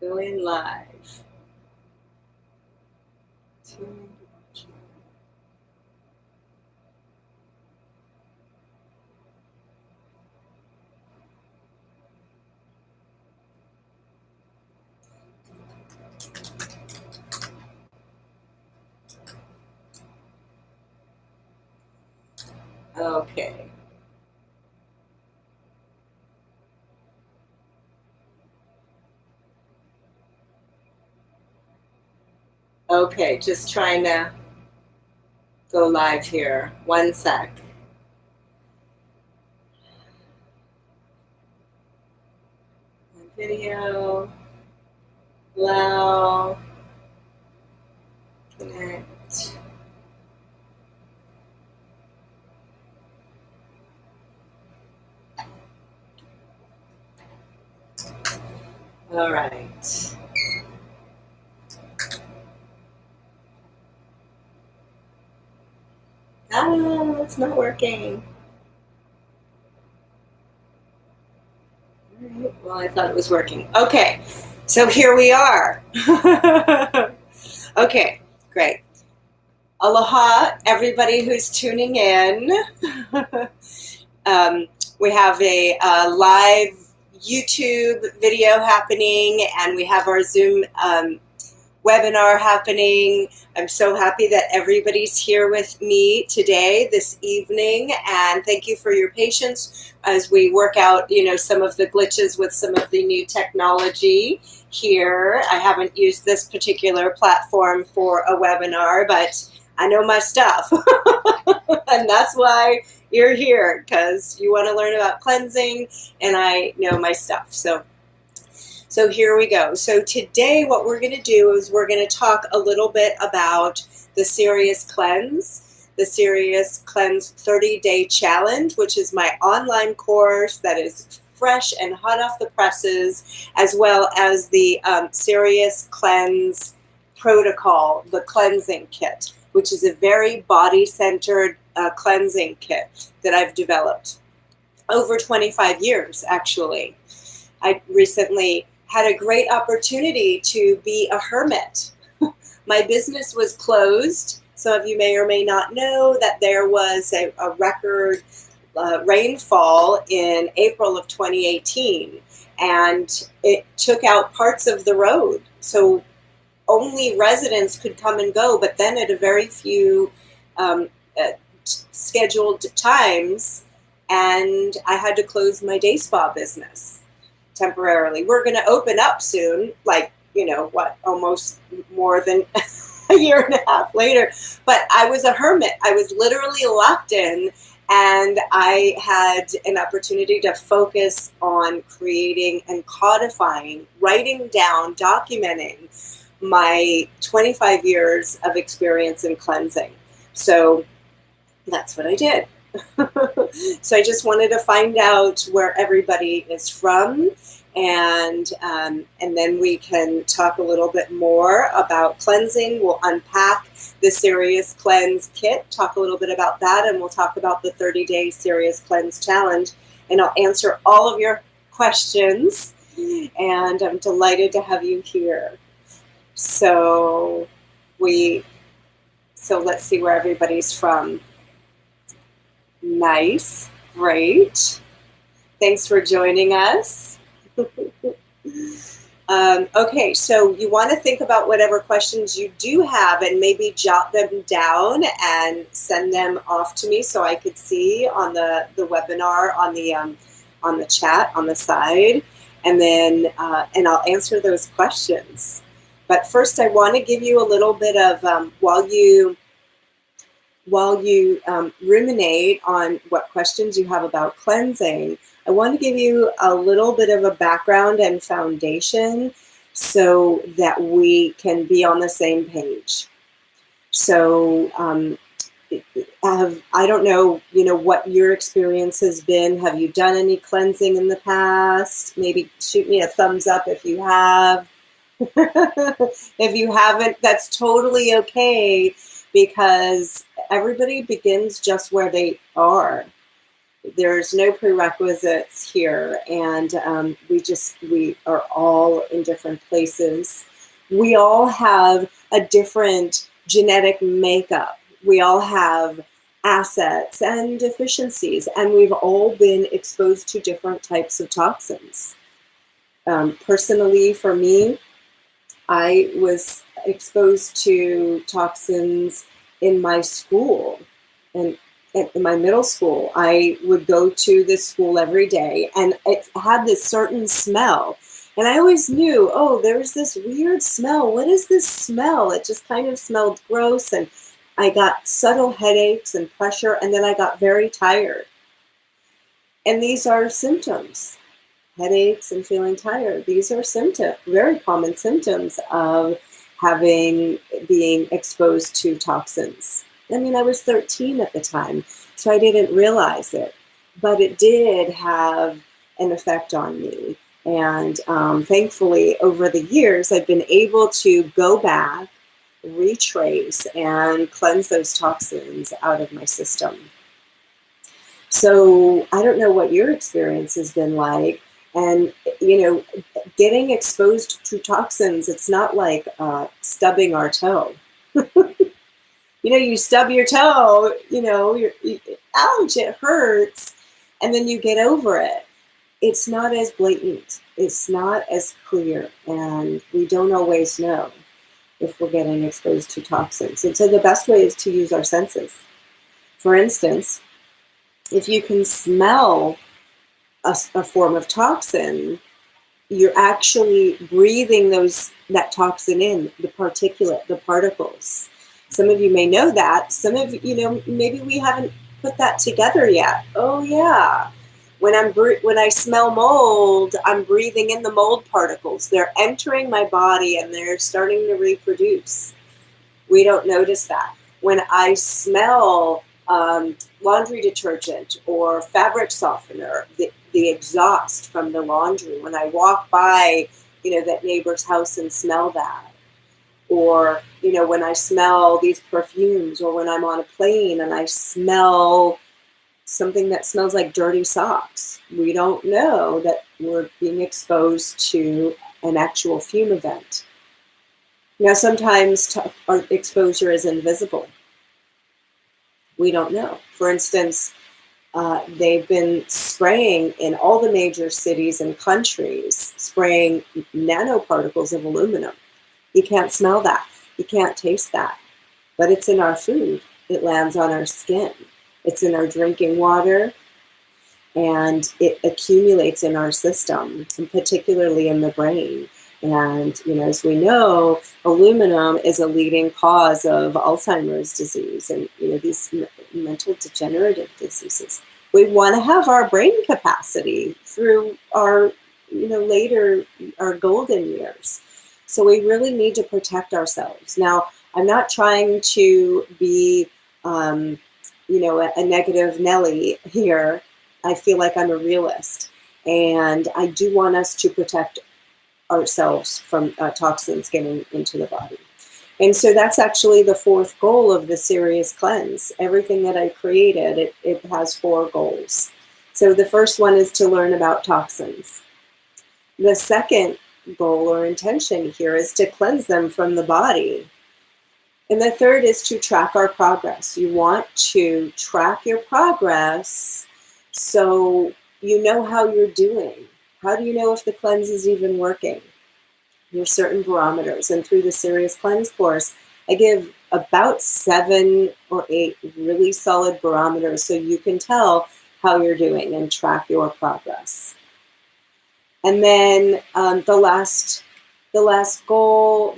Going live. Okay. Okay, just trying to go live here. One sec. Video. Allow. Connect. All right. Ah, it's not working. All right. Well, I thought it was working. Okay, so here we are. Okay, great. Aloha, everybody who's tuning in. We have a live YouTube video happening, and we have our Zoom webinar happening. I'm so happy that everybody's here with me today, this evening, and thank you for your patience as we work out, some of the glitches with some of the new technology here. I haven't used this particular platform for a webinar, but I know my stuff. And that's why you're here, because you want to learn about cleansing, and I know my stuff. So here we go. So today what we're going to do is we're going to talk a little bit about the Serious Cleanse, the Serious Cleanse 30-Day Challenge, which is my online course that is fresh and hot off the presses, as well as the Serious Cleanse Protocol, the cleansing kit, which is a very body-centered cleansing kit that I've developed over 25 years, actually. I recently had a great opportunity to be a hermit. My business was closed. Some of you may or may not know that there was a record rainfall in April of 2018, and it took out parts of the road. So only residents could come and go, but then at a very few scheduled times, and I had to close my day spa business temporarily. We're going to open up soon, almost more than a year and a half later. But I was a hermit. I was literally locked in, and I had an opportunity to focus on creating and codifying, writing down, documenting my 25 years of experience in cleansing. So that's what I did. So I just wanted to find out where everybody is from, and then we can talk a little bit more about cleansing. We'll unpack the Serious Cleanse kit, talk a little bit about that, and we'll talk about the 30-Day Serious Cleanse Challenge, and I'll answer all of your questions, and I'm delighted to have you here. So let's see where everybody's from. Nice. Great. Thanks for joining us. Okay, so you want to think about whatever questions you do have and maybe jot them down and send them off to me so I could see on the webinar on the chat on the side, and then and I'll answer those questions. But first, I want to give you a little bit of while you ruminate on what questions you have about cleansing, I want to give you a little bit of a background and foundation so that we can be on the same page. So I don't know, what your experience has been. Have you done any cleansing in the past? Maybe shoot me a thumbs up if you have. If you haven't, that's totally okay, because everybody begins just where they are. There's no prerequisites here, and we are all in different places. We all have a different genetic makeup. We all have assets and deficiencies, and we've all been exposed to different types of toxins. Personally, for me, I was exposed to toxins in my school, and in my middle school. I would go to this school every day, and it had this certain smell. And I always knew, oh, there's this weird smell. What is this smell? It just kind of smelled gross, and I got subtle headaches and pressure, and then I got very tired. And these are symptoms. Headaches and feeling tired. These are symptoms, very common symptoms of being exposed to toxins. I mean, I was 13 at the time, so I didn't realize it, but it did have an effect on me. And thankfully, over the years, I've been able to go back, retrace, and cleanse those toxins out of my system. So I don't know what your experience has been like. And, getting exposed to toxins, it's not like stubbing our toe. You stub your toe, ouch, it hurts. And then you get over it. It's not as blatant. It's not as clear. And we don't always know if we're getting exposed to toxins. And so the best way is to use our senses. For instance, if you can smell a form of toxin, you're actually breathing that toxin in, the particulate, the particles. Some of you may know that. Some of you, maybe we haven't put that together yet. Oh yeah, when I smell mold, I'm breathing in the mold particles. They're entering my body and they're starting to reproduce. We don't notice that. When I smell laundry detergent or fabric softener, the exhaust from the laundry, when I walk by, that neighbor's house and smell that, or, when I smell these perfumes, or when I'm on a plane and I smell something that smells like dirty socks, we don't know that we're being exposed to an actual fume event. Now, sometimes our exposure is invisible. We don't know. For instance, they've been spraying in all the major cities and countries, spraying nanoparticles of aluminum. You can't smell that. You can't taste that. But it's in our food. It lands on our skin. It's in our drinking water. And it accumulates in our system, and particularly in the brain. And, as we know, aluminum is a leading cause of Alzheimer's disease and, these mental degenerative diseases. We want to have our brain capacity through our, later, our golden years. So we really need to protect ourselves. Now, I'm not trying to be, a negative Nelly here. I feel like I'm a realist. And I do want us to protect ourselves from toxins getting into the body. And so that's actually the fourth goal of the serious cleanse. Everything that I created, it has 4 goals. So the first one is to learn about toxins. The second goal or intention here is to cleanse them from the body. And the third is to track our progress. You want to track your progress so you know how you're doing. How do you know if the cleanse is even working? There's certain barometers. And through the Serious Cleanse course, I give about 7 or 8 really solid barometers so you can tell how you're doing and track your progress. And then the last goal,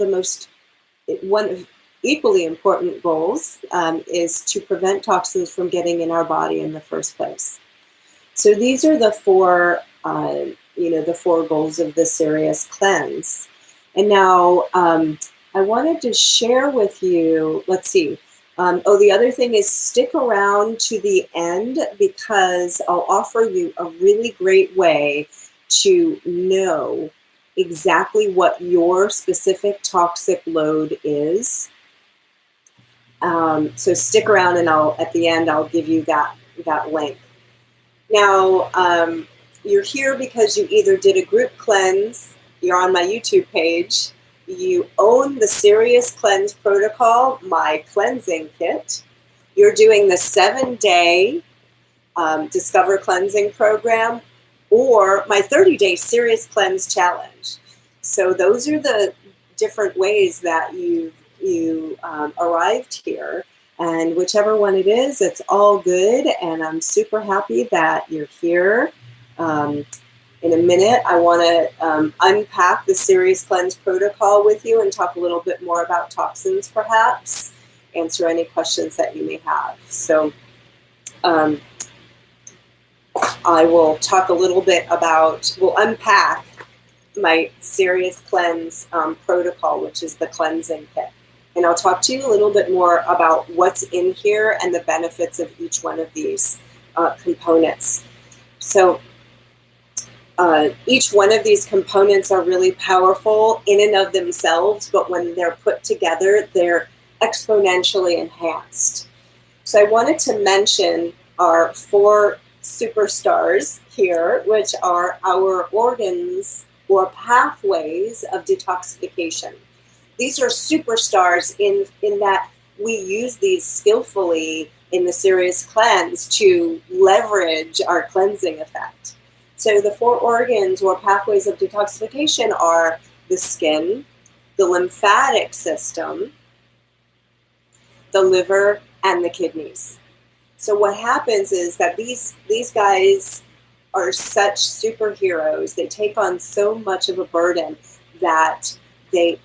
one of equally important goals is to prevent toxins from getting in our body in the first place. So these are the 4 goals of the Serious Cleanse. And now I wanted to share with you, let's see. The other thing is stick around to the end because I'll offer you a really great way to know exactly what your specific toxic load is. So stick around and at the end, I'll give you that link. Now, you're here because you either did a group cleanse, you're on my YouTube page, you own the Serious Cleanse Protocol, my cleansing kit, you're doing the 7-day Discover Cleansing Program, or my 30-day Serious Cleanse Challenge. So those are the different ways that you arrived here. And whichever one it is, it's all good. And I'm super happy that you're here. In a minute, I want to unpack the Serious Cleanse Protocol with you and talk a little bit more about toxins, perhaps. Answer any questions that you may have. So I will talk a little bit about, we'll unpack my Serious Cleanse protocol, which is the cleansing kit. And I'll talk to you a little bit more about what's in here and the benefits of each one of these components. So each one of these components are really powerful in and of themselves, but when they're put together, they're exponentially enhanced. So I wanted to mention our 4 superstars here, which are our organs or pathways of detoxification. These are superstars in that we use these skillfully in the Serious Cleanse to leverage our cleansing effect. So the 4 organs or pathways of detoxification are the skin, the lymphatic system, the liver, and the kidneys. So what happens is that these guys are such superheroes. They take on so much of a burden that they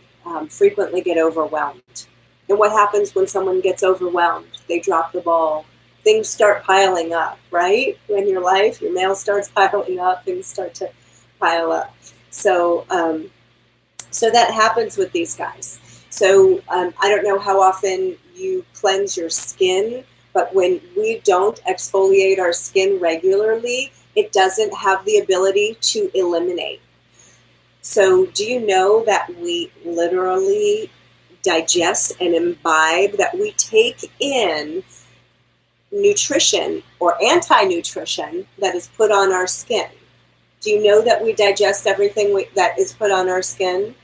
frequently get overwhelmed. And what happens when someone gets overwhelmed? They drop the ball. Things start piling up, right? In your life, your mail starts piling up, things start to pile up. So, so that happens with these guys. So I don't know how often you cleanse your skin, but when we don't exfoliate our skin regularly, it doesn't have the ability to eliminate. So do you know that we literally digest and imbibe, that we take in nutrition or anti-nutrition that is put on our skin? Do you know that we digest everything that is put on our skin?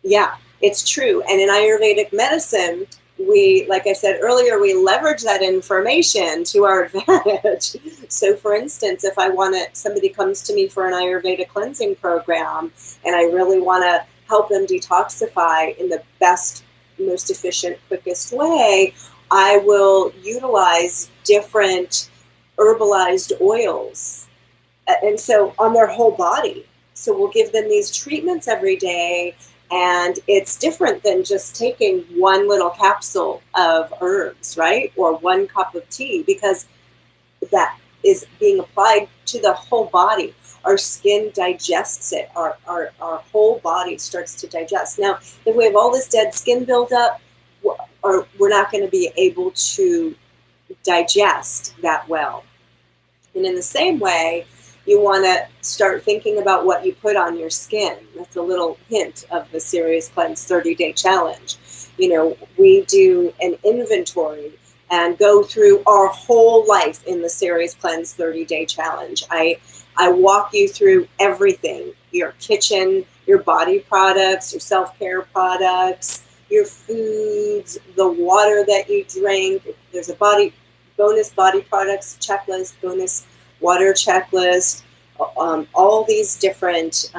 Yeah, it's true. And in Ayurvedic medicine, we, like I said earlier, we leverage that information to our advantage. So for instance, if I want to, somebody comes to me for an Ayurveda cleansing program and I really want to help them detoxify in the best, most efficient, quickest way, I will utilize different herbalized oils. And so on their whole body. So we'll give them these treatments every day. And it's different than just taking one little capsule of herbs, right? Or 1 cup of tea, because that is being applied to the whole body. Our skin digests it. Our whole body starts to digest. Now, if we have all this dead skin buildup, we're not going to be able to digest that well. And in the same way, you want to start thinking about what you put on your skin. That's a little hint of the Serious Cleanse 30-day challenge. You know, we do an inventory and go through our whole life in the Serious Cleanse 30-day challenge. I walk you through everything: your kitchen, your body products, your self-care products, your foods, the water that you drink. There's a bonus body products checklist, bonus water checklist, all these different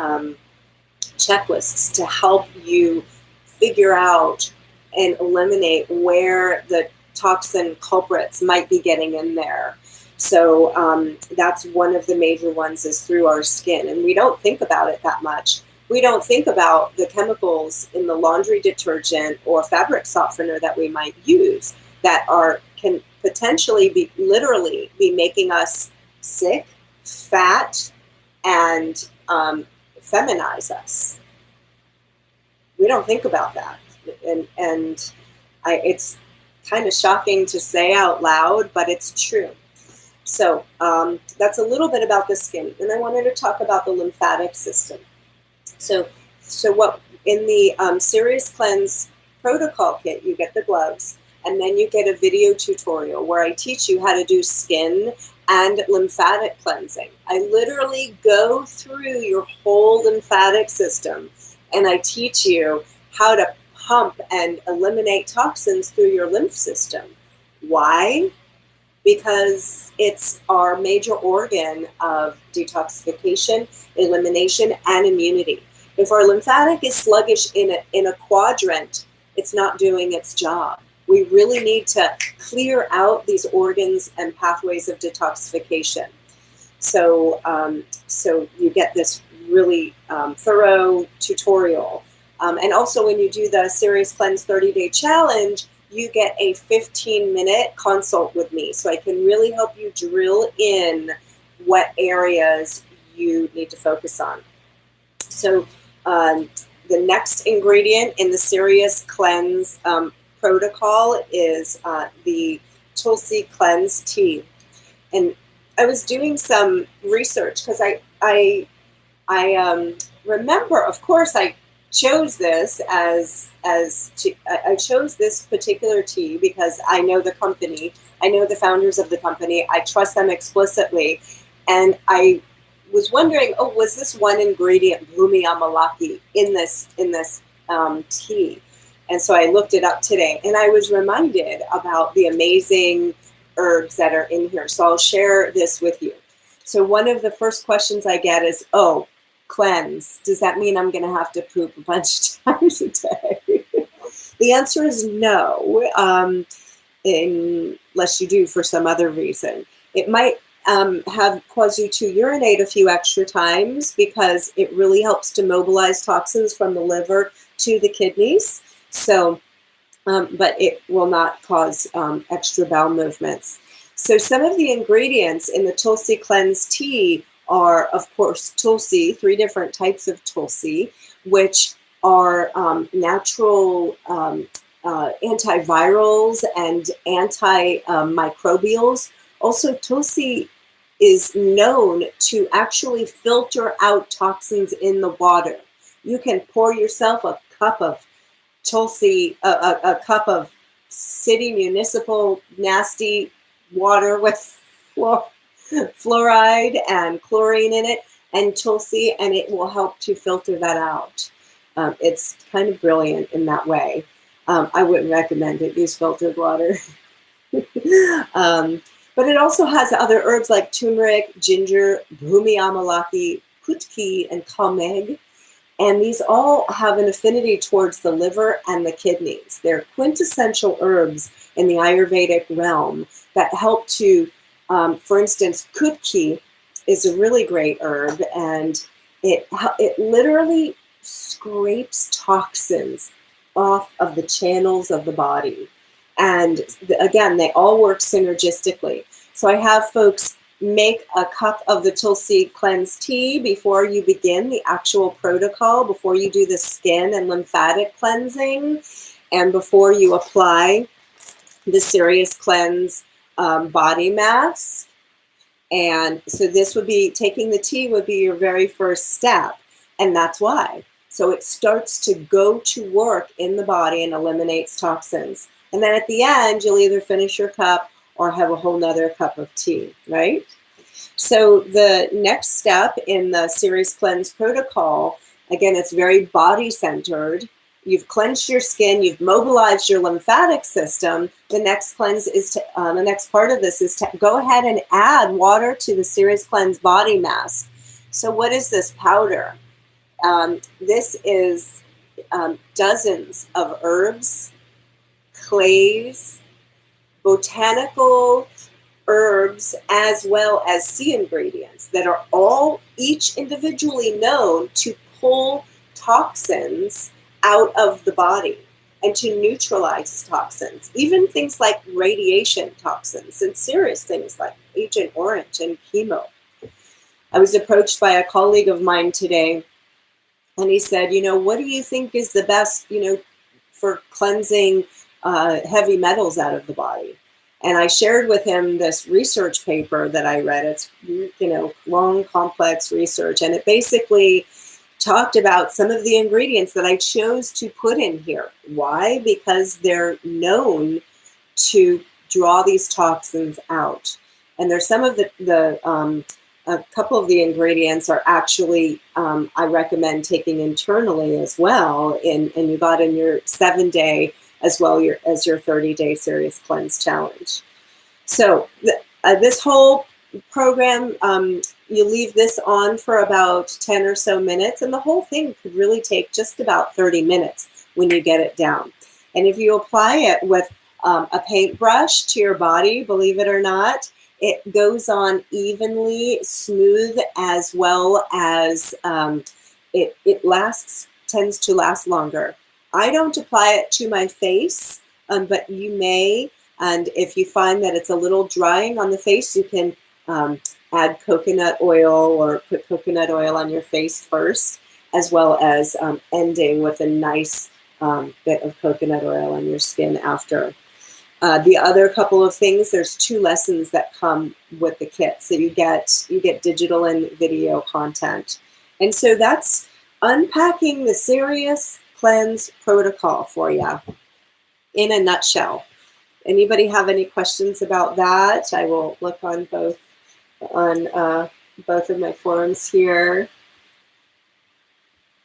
checklists to help you figure out and eliminate where the toxin culprits might be getting in there. So that's one of the major ones, is through our skin. And we don't think about it that much. We don't think about the chemicals in the laundry detergent or fabric softener that we might use that can potentially literally be making us sick, fat, and feminize us. We don't think about that. And it's kind of shocking to say out loud, but it's true. So that's a little bit about the skin. And I wanted to talk about the lymphatic system. So what in the Serious Cleanse protocol kit, you get the gloves, and then you get a video tutorial where I teach you how to do skin and lymphatic cleansing. I literally go through your whole lymphatic system and I teach you how to pump and eliminate toxins through your lymph system. Why? Because it's our major organ of detoxification, elimination, and immunity. If our lymphatic is sluggish in a quadrant, it's not doing its job. We really need to clear out these organs and pathways of detoxification. So, so you get this really thorough tutorial. And also when you do the Serious Cleanse 30-day challenge, you get a 15-minute consult with me. So I can really help you drill in what areas you need to focus on. So the next ingredient in the Serious Cleanse protocol is the Tulsi Cleanse tea. And I was doing some research because I remember, of course, I chose this I chose this particular tea because I know the company, I know the founders of the company, I trust them explicitly, and I was wondering, oh, was this one ingredient, Bhumi Amalaki, in this tea? And so I looked it up today, and I was reminded about the amazing herbs that are in here. So I'll share this with you. So one of the first questions I get is, oh, cleanse. Does that mean I'm going to have to poop a bunch of times a day? The answer is no, unless you do for some other reason. It might have caused you to urinate a few extra times because it really helps to mobilize toxins from the liver to the kidneys. So, but it will not cause extra bowel movements. So some of the ingredients in the Tulsi Cleanse tea are, of course, Tulsi, 3 different types of Tulsi, which are natural antivirals and antimicrobials. Also, Tulsi is known to actually filter out toxins in the water. You can pour yourself a cup of Tulsi, a cup of city municipal nasty water with fluoride and chlorine in it, and Tulsi, and it will help to filter that out. It's kind of brilliant in that way. I wouldn't recommend it. Use filtered water. But it also has other herbs like turmeric, ginger, Bhumi Amalaki, kutki, and kalmeg. And these all have an affinity towards the liver and the kidneys. They're quintessential herbs in the Ayurvedic realm that help to, for instance, kutki is a really great herb, and it literally scrapes toxins off of the channels of the body. And again, they all work synergistically. So I have folks make a cup of the Tulsi Cleanse tea before you begin the actual protocol, before you do the skin and lymphatic cleansing, and before you apply the Serious Cleanse body mask. And so this would be, taking the tea would be your very first step. And that's why. So it starts to go to work in the body and eliminates toxins. And then at the end, you'll either finish your cup or have a whole nother cup of tea, right? So the next step in the Serious Cleanse protocol, again, it's very body-centered. You've cleansed your skin, you've mobilized your lymphatic system. The next cleanse is to, the next part of this is to go ahead and add water to the Serious Cleanse body mask. So what is this powder? This is dozens of herbs, clays, botanical herbs, as well as sea ingredients that are all each individually known to pull toxins out of the body and to neutralize toxins, even things like radiation toxins and serious things like Agent Orange and chemo. I was approached by a colleague of mine today, and he said, you know, what do you think is the best, you know, for cleansing heavy metals out of the body? And I shared with him this research paper that I read. It's, you know, long, complex research. And it basically talked about some of the ingredients that I chose to put in here. Why? Because they're known to draw these toxins out. And there's some of a couple of the ingredients are actually, I recommend taking internally as well. And you got in your 7-day as well as your 30-day serious cleanse challenge. So this whole program, you leave this on for about 10 or so minutes, and the whole thing could really take just about 30 minutes when you get it down. And if you apply it with a paintbrush to your body, believe it or not, it goes on evenly, smooth, as well as it tends to last longer. I don't apply it to my face, but you may. And if you find that it's a little drying on the face, you can add coconut oil or put coconut oil on your face first, as well as ending with a nice bit of coconut oil on your skin after. The other couple of things, there's 2 lessons that come with the kit. So you get digital and video content. And so that's unpacking the serious cleanse protocol for you in a nutshell. Anybody have any questions about that? I will look on both of my forums here.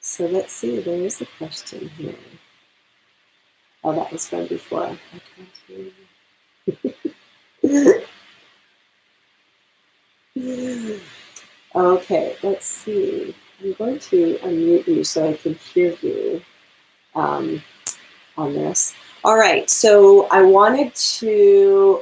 So let's see, there is a question here. Oh, that was from before. I can't hear you. Okay, let's see. I'm going to unmute you so I can hear you on this. All right, so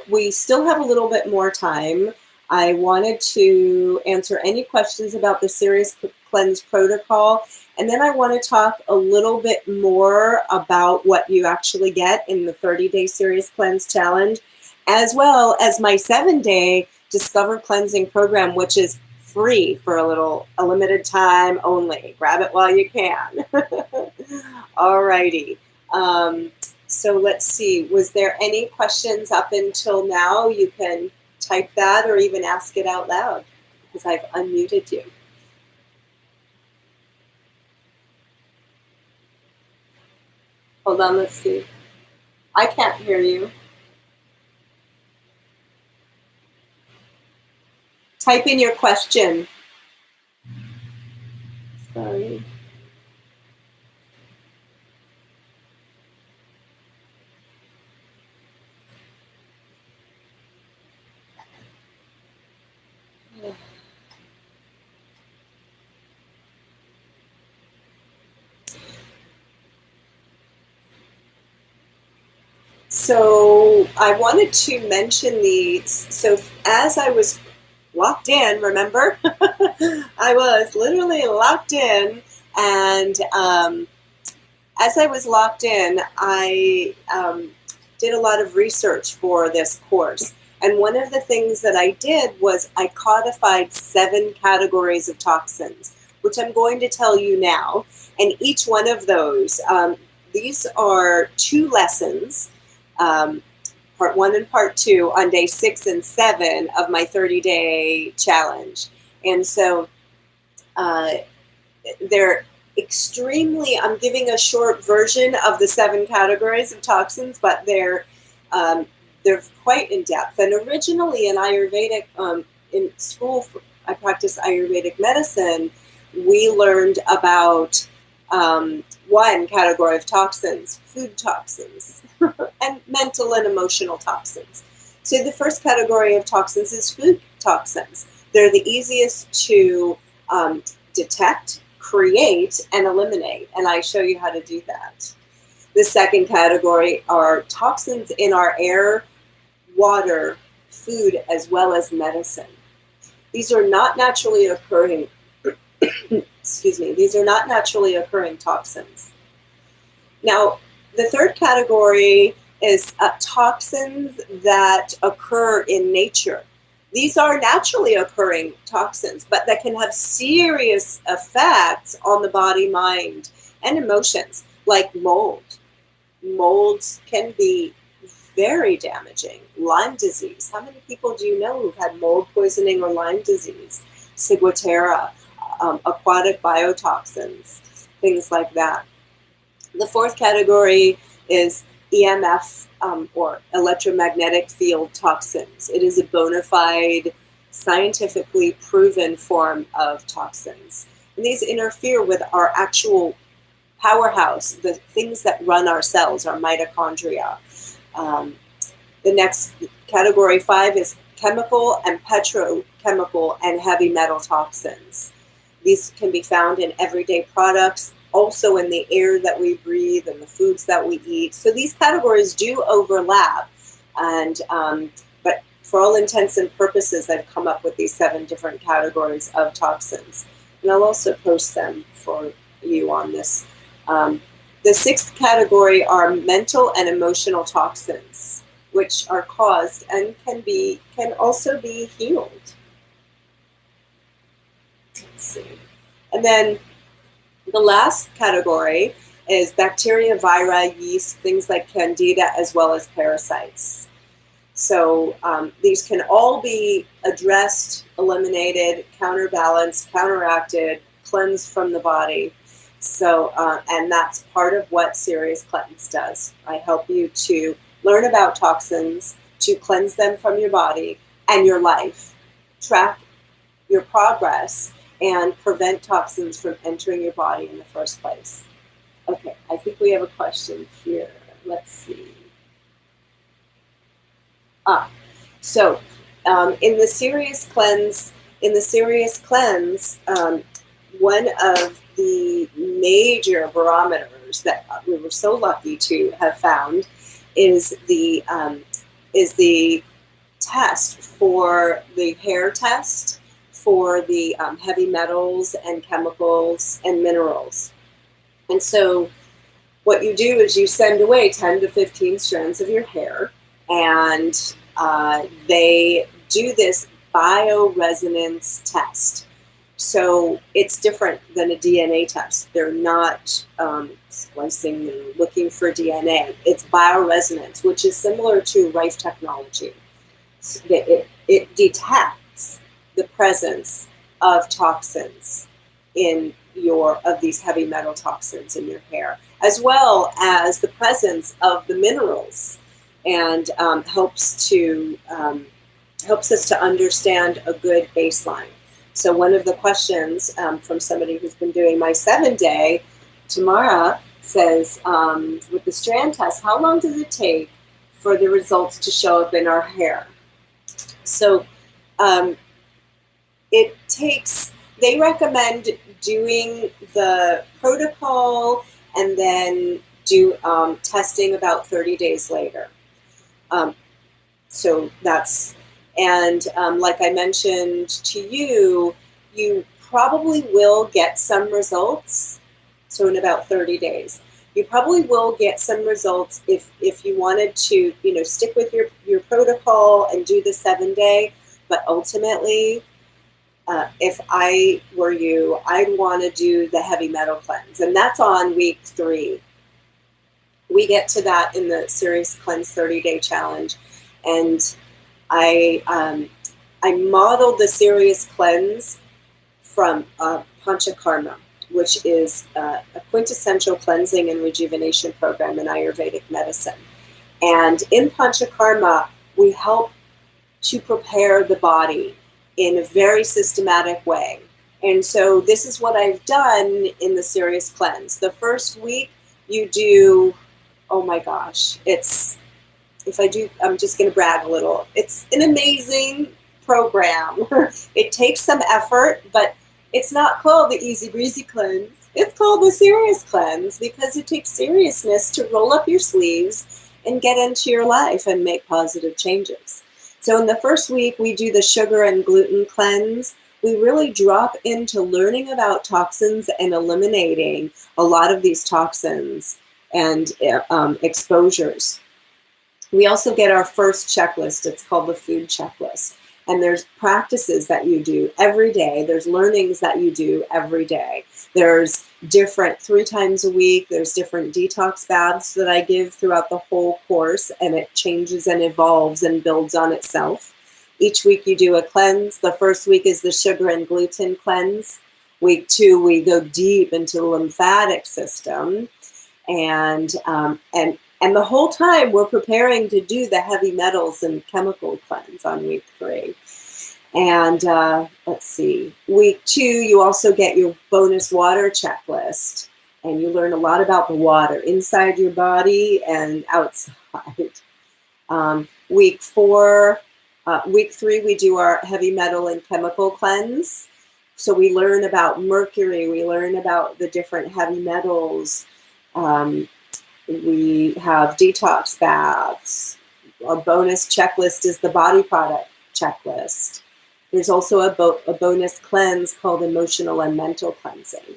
we still have a little bit more time. I wanted to answer any questions about the Serious Cleanse protocol, and then I want to talk a little bit more about what you actually get in the 30-day Serious Cleanse Challenge, as well as my 7-day Discover Cleansing program, which is free for a limited time only. Grab it while you can. All righty. So let's see, was there any questions up until now? You can type that or even ask it out loud because I've unmuted you. Hold on, let's see. I can't hear you. Type in your question. Sorry. So I wanted to mention these. So as I was locked in, remember? I was literally locked in, and as I was locked in, I did a lot of research for this course. And one of the things that I did was I codified 7 categories of toxins, which I'm going to tell you now. And each one of those, these are 2 lessons, part 1 and part 2 on day 6 and 7 of my 30-day challenge. And so they're extremely, I'm giving a short version of the 7 categories of toxins, but they're quite in depth. And originally in Ayurvedic, in school, I practiced Ayurvedic medicine, we learned about 1 category of toxins, food toxins, and mental and emotional toxins. So the first category of toxins is food toxins. They're the easiest to detect, create, and eliminate, and I show you how to do that. The second category are toxins in our air, water, food, as well as medicine. These are not naturally occurring excuse me, these are not naturally occurring toxins. Now, the third category is toxins that occur in nature. These are naturally occurring toxins, but that can have serious effects on the body, mind, and emotions, like mold. Molds can be very damaging. Lyme disease. How many people do you know who've had mold poisoning or Lyme disease? Ciguatera. Aquatic biotoxins, things like that. The fourth category is EMF or electromagnetic field toxins. It is a bona fide, scientifically proven form of toxins. And these interfere with our actual powerhouse, the things that run our cells, our mitochondria. The next category 5 is chemical and petrochemical and heavy metal toxins. These can be found in everyday products, also in the air that we breathe and the foods that we eat. So these categories do overlap, and but for all intents and purposes, I've come up with these 7 different categories of toxins, and I'll also post them for you on this. The 6th category are mental and emotional toxins, which are caused and can also be healed. Let's see. And then the last category is bacteria, vira, yeast, things like candida, as well as parasites. So these can all be addressed, eliminated, counterbalanced, counteracted, cleansed from the body. So, and that's part of what Serious Cleanse does. I help you to learn about toxins, to cleanse them from your body and your life, track your progress, and prevent toxins from entering your body in the first place. Okay, I think we have a question here. Let's see. So in the Serious Cleanse, one of the major barometers that we were so lucky to have found is the test for the hair test for the heavy metals and chemicals and minerals. And so what you do is you send away 10 to 15 strands of your hair, and they do this bioresonance test. So it's different than a DNA test. They're not splicing and looking for DNA. It's bioresonance, which is similar to Rife technology. It detects the presence of toxins of these heavy metal toxins in your hair, as well as the presence of the minerals, and helps us to understand a good baseline. So one of the questions from somebody who's been doing my 7-day, Tamara, says, with the strand test, how long does it take for the results to show up in our hair? So they recommend doing the protocol and then do testing about 30 days later. So that's, and like I mentioned to you, you probably will get some results. So in about 30 days, you probably will get some results if you wanted to, stick with your protocol and do the 7-day. But ultimately, if I were you, I'd want to do the heavy metal cleanse, and that's on week 3. We get to that in the Serious Cleanse 30-day challenge, and I modeled the Serious Cleanse from Panchakarma, which is a quintessential cleansing and rejuvenation program in Ayurvedic medicine. And in Panchakarma, we help to prepare the body in a very systematic way. And so this is what I've done in the Serious Cleanse. The first week you do, oh my gosh, I'm just going to brag a little. It's an amazing program. It takes some effort, but it's not called the Easy Breezy Cleanse. It's called the Serious Cleanse because it takes seriousness to roll up your sleeves and get into your life and make positive changes. So in the first week, we do the sugar and gluten cleanse. We really drop into learning about toxins and eliminating a lot of these toxins and exposures. We also get our first checklist. It's called the food checklist. And there's practices that you do every day. There's learnings that you do every day. There's different 3 times a week. There's different detox baths that I give throughout the whole course, and it changes and evolves and builds on itself. Each week you do a cleanse. The first week is the sugar and gluten cleanse. Week 2, we go deep into the lymphatic system, and And the whole time we're preparing to do the heavy metals and chemical cleanse on week 3. And let's see, week 2, you also get your bonus water checklist. And you learn a lot about the water inside your body and outside. Week 4, week 3, we do our heavy metal and chemical cleanse. So we learn about mercury, we learn about the different heavy metals. We have detox baths. Our bonus checklist is the body product checklist. There's also a bonus cleanse called emotional and mental cleansing.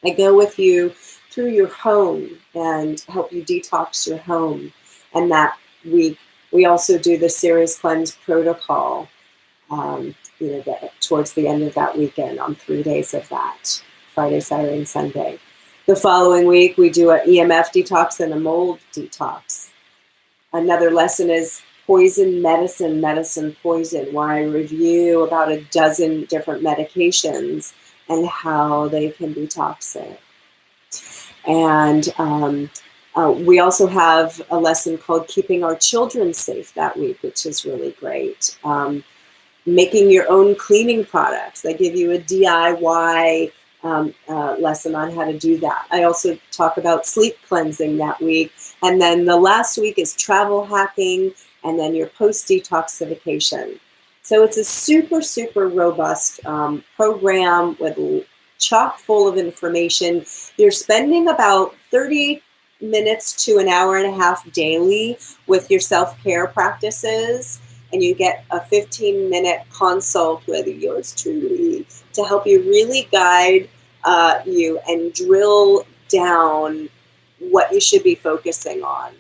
I go with you through your home and help you detox your home. And that week, we also do the series cleanse protocol, towards the end of that weekend on 3 days of that, Friday, Saturday, and Sunday. The following week, we do an EMF detox and a mold detox. Another lesson is poison medicine, medicine poison, where I review about a dozen different medications and how they can be toxic. And we also have a lesson called Keeping Our Children Safe that week, which is really great. Making your own cleaning products. They give you a DIY lesson on how to do that. I also talk about sleep cleansing that week. And then the last week is travel hacking and then your post-detoxification. So it's a super, super robust program with chock full of information. You're spending about 30 minutes to an hour and a half daily with your self-care practices, and you get a 15-minute consult with yours truly to help you really guide you and drill down what you should be focusing on.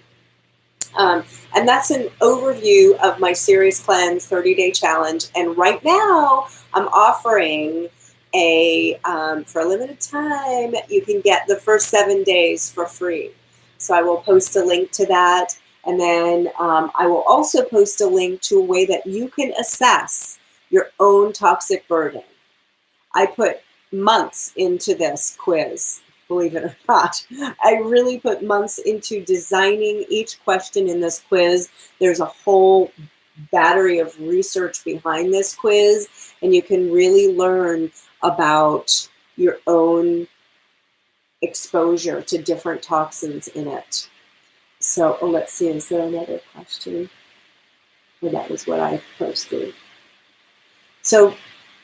And that's an overview of my Series Cleanse 30-day challenge. And right now, I'm offering for a limited time, you can get the first 7 days for free. So I will post a link to that. And then I will also post a link to a way that you can assess your own toxic burden. I put months into this quiz, believe it or not. I really put months into designing each question in this quiz. There's a whole battery of research behind this quiz, and you can really learn about your own exposure to different toxins in it. So let's see, is there another question? Well, that was what I posted. So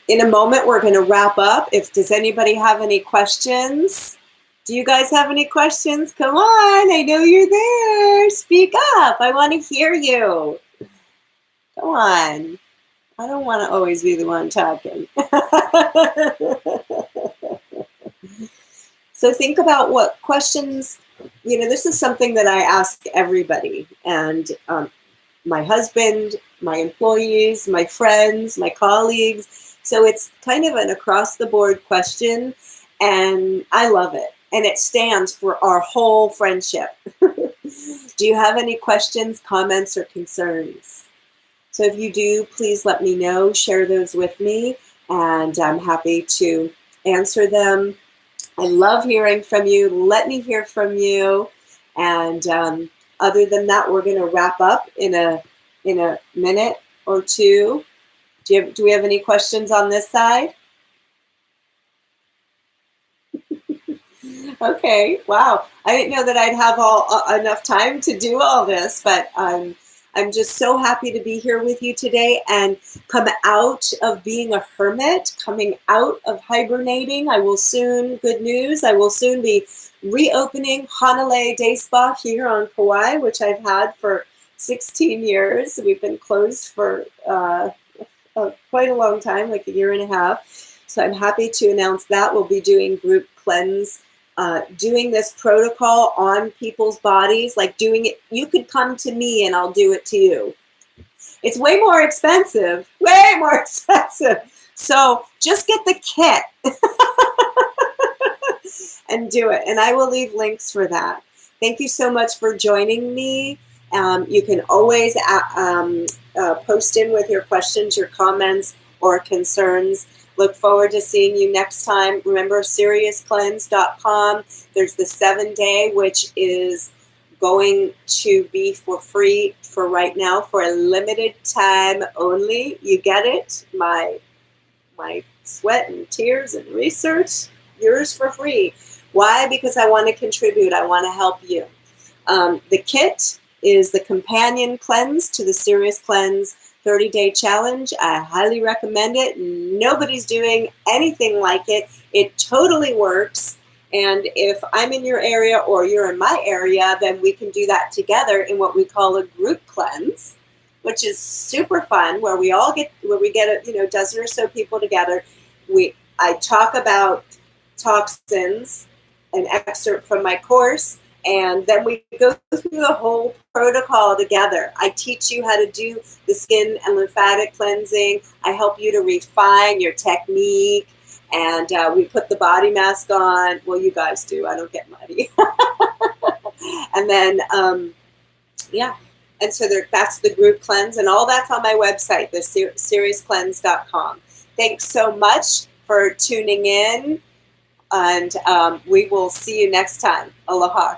in a moment, we're going to wrap up. Does anybody have any questions? Do you guys have any questions? Come on, I know you're there. Speak up. I want to hear you. Come on. I don't want to always be the one talking. So think about what questions, this is something that I ask everybody, and my husband, my employees, my friends, my colleagues. So it's kind of an across-the-board question, and I love it. And it stands for our whole friendship. Do you have any questions, comments, or concerns? So if you do, please let me know, share those with me, and I'm happy to answer them. I love hearing from you. Let me hear from you. And other than that, we're going to wrap up in a minute or two. Do we have any questions on this side? Okay, wow. I didn't know that I'd have enough time to do all this, but I'm just so happy to be here with you today and come out of being a hermit, coming out of hibernating. Good news, I will soon be reopening Hanalei Day Spa here on Kauai, which I've had for 16 years. We've been closed for quite a long time, like a year and a half. So I'm happy to announce that we'll be doing group cleanse, doing this protocol on people's bodies, like doing it. You could come to me and I'll do it to you. It's way more expensive, So just get the kit and do it. And I will leave links for that. Thank you so much for joining me. You can always post in with your questions, your comments, or concerns. Look forward to seeing you next time. Remember, seriouscleanse.com. There's the 7-day, which is going to be for free for right now for a limited time only. You get it? My sweat and tears and research, yours for free. Why? Because I want to contribute. I want to help you. The kit is the companion cleanse to the Serious Cleanse 30-day challenge. I highly recommend it. Nobody's doing anything like it. It totally works. And if I'm in your area or you're in my area, then we can do that together in what we call a group cleanse, which is super fun, where we get a dozen or so people together. I talk about toxins, an excerpt from my course, and then we go through the whole protocol together. I teach you how to do the skin and lymphatic cleansing. I help you to refine your technique, and we put the body mask on. Well, you guys do. I don't get muddy. And then, and so that's the group cleanse, and all that's on my website, the seriouscleanse.com. Thanks so much for tuning in, and we will see you next time. Aloha.